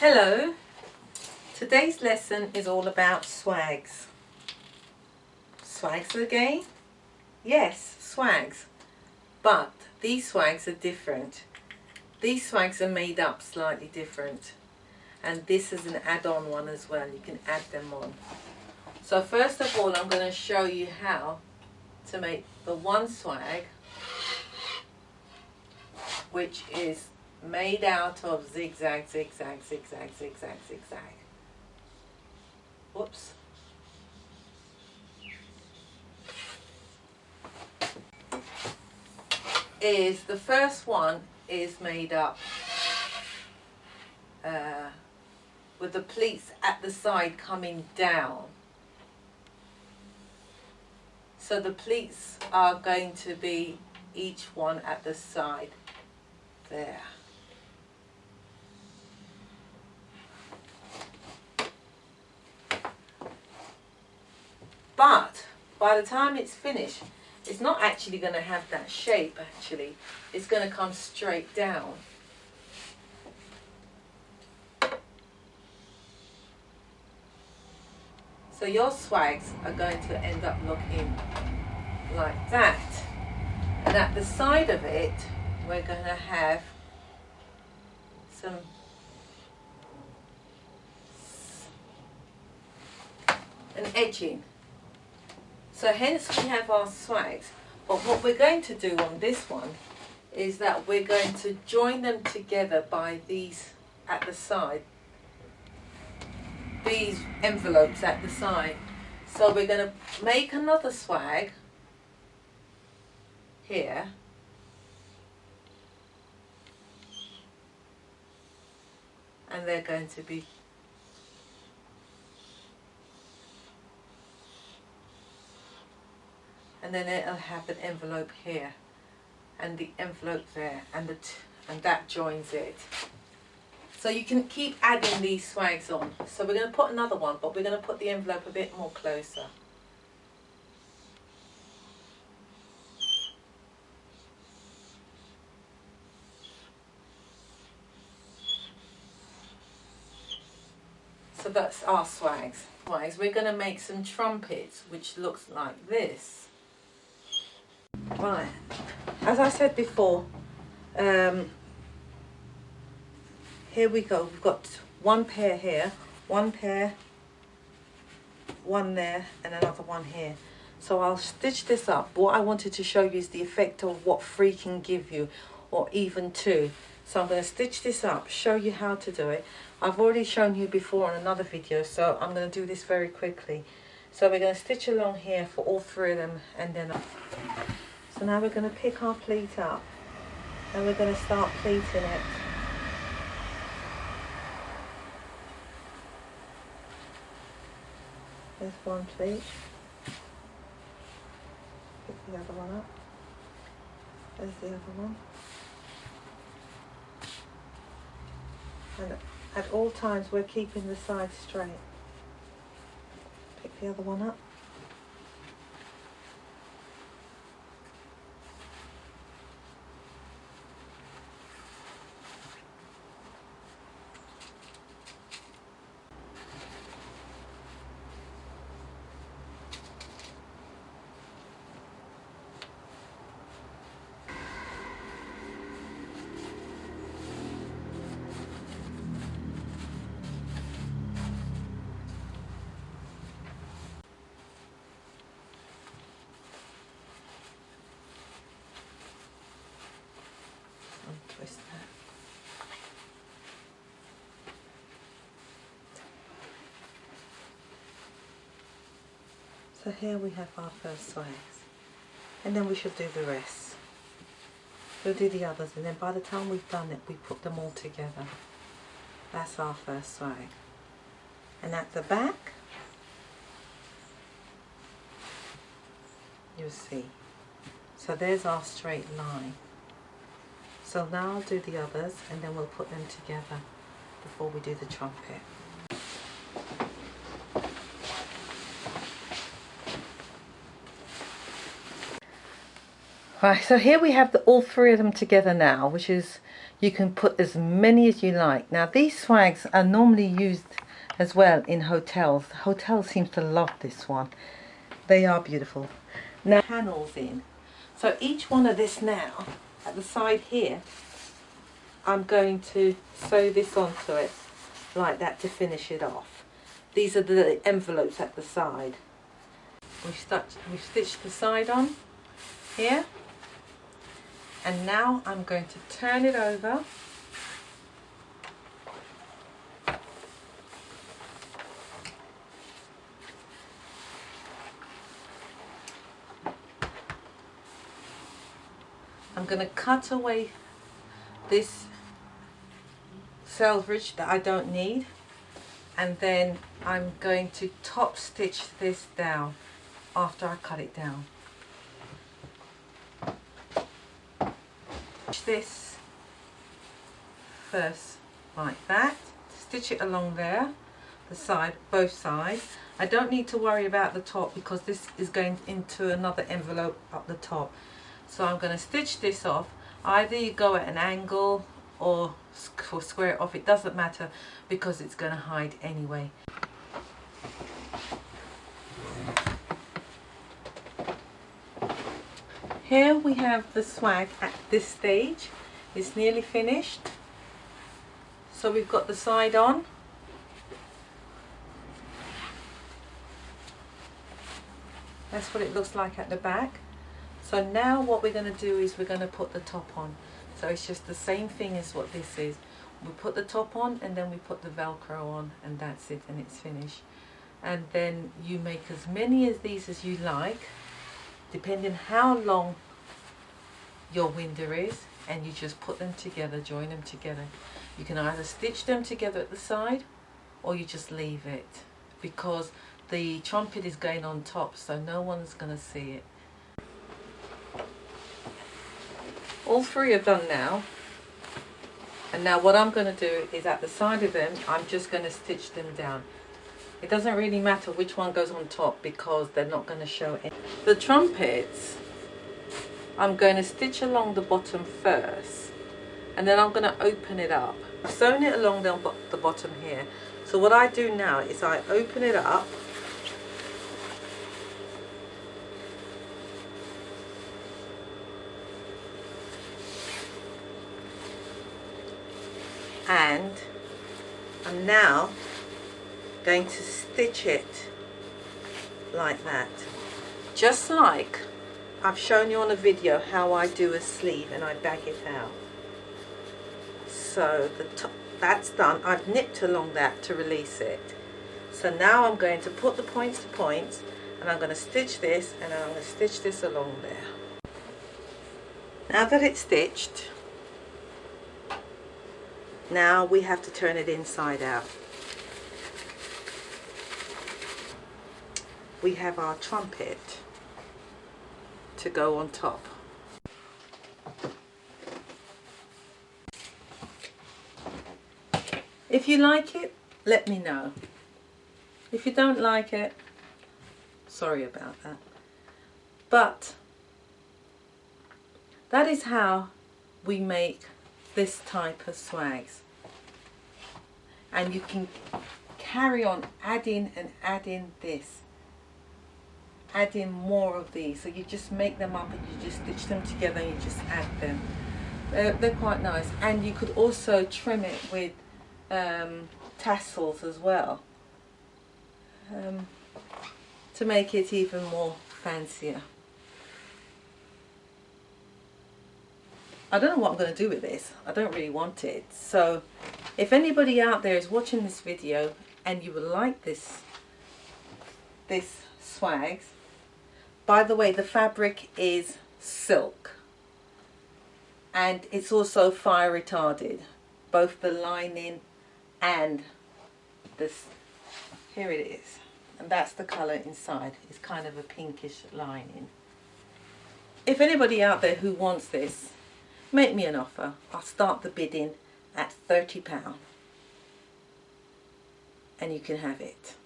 Hello, today's lesson is all about swags. Swags again? Yes, swags. But these swags are different. These swags are made up slightly different. And this is an add-on one as well. You can add them on. So first of all, I'm going to show you how to make the one swag, which is made out of zigzag, zigzag, zigzag, zigzag, zigzag. Whoops. Is the first one is made up with the pleats at the side coming down. So the pleats are going to be each one at the side there. But by the time it's finished, it's not actually going to have that shape actually. It's going to come straight down. So your swags are going to end up looking like that. And at the side of it, we're going to have some an edging. So hence we have our swags. But what we're going to do on this one is that we're going to join them together by these at the side. These envelopes at the side. So we're going to make another swag here. And they're going to be and then it'll have an envelope here and the envelope there and that joins it. So you can keep adding these swags on. So we're going to put another one, but we're going to put the envelope a bit more closer. So that's our swags. We're going to make some trumpets, which looks like this. Right, as I said before, here we go. We've got one pair here, one pair, one there, and another one here. So I'll stitch this up. What I wanted to show you is the effect of what 3 can give you, or even 2. So I'm going to stitch this up, show you how to do it. I've already shown you before in another video, so I'm going to do this very quickly. So we're going to stitch along here for all 3 of them, and then so now we're going to pick our pleat up and we're going to start pleating it. There's one pleat. Pick the other one up. There's the other one. And at all times we're keeping the sides straight. Pick the other one up. Twist that. So here we have our first swags, and then we should do the rest. We'll do the others, and then by the time we've done it, we put them all together. That's our first swag. And at the back, you'll see. So there's our straight line. So now I'll do the others, and then we'll put them together before we do the trumpet. Right, so here we have all three of them together now, which is, you can put as many as you like. Now these swags are normally used as well in hotels. Hotels seem to love this one. They are beautiful. Now panels in. So each one of this now, at the side here, I'm going to sew this onto it like that to finish it off. These are the envelopes at the side. We've stitched the side on here, and now I'm going to turn it over I'm going to cut away this selvage that I don't need, and then I'm going to top stitch this down after I cut it down. Stitch this first like that, stitch it along there, the side, both sides. I don't need to worry about the top because this is going into another envelope up the top. So I'm going to stitch this off. Either you go at an angle or square it off, it doesn't matter because it's going to hide anyway. Here we have the swag at this stage. It's nearly finished. So we've got the side on. That's what it looks like at the back. So now what we're going to do is we're going to put the top on. So it's just the same thing as what this is. We put the top on and then we put the Velcro on, and that's it, and it's finished. And then you make as many of these as you like, depending how long your window is, and you just put them together, join them together. You can either stitch them together at the side or you just leave it, because the trumpet is going on top, so no one's going to see it. All three are done now, and now what I'm going to do is at the side of them I'm just going to stitch them down. It doesn't really matter which one goes on top because they're not going to show it. The trumpets, I'm going to stitch along the bottom first, and then I'm going to open it up. I've sewn it along the bottom here. So what I do now is I open it up, and I'm now going to stitch it like that, just like I've shown you on a video how I do a sleeve and I bag it out. So the top, that's done. I've nipped along that to release it. So now I'm going to put the points to points, and I'm going to stitch this, and then I'm going to stitch this along there. Now that it's stitched, now we have to turn it inside out. We have our trumpet to go on top. If you like it, let me know. If you don't like it, sorry about that. But that is how we make this type of swags, and you can carry on adding and adding this, adding more of these. So you just make them up and you just stitch them together and you just add them. They're quite nice, and you could also trim it with tassels as well, to make it even more fancier. I don't know what I'm going to do with this. I don't really want it. So if anybody out there is watching this video and you would like this swags, by the way, the fabric is silk, and it's also fire retarded, both the lining and this. Here it is, and that's the colour inside. It's kind of a pinkish lining. If anybody out there who wants this, make me an offer. I'll start the bidding at £30 and you can have it.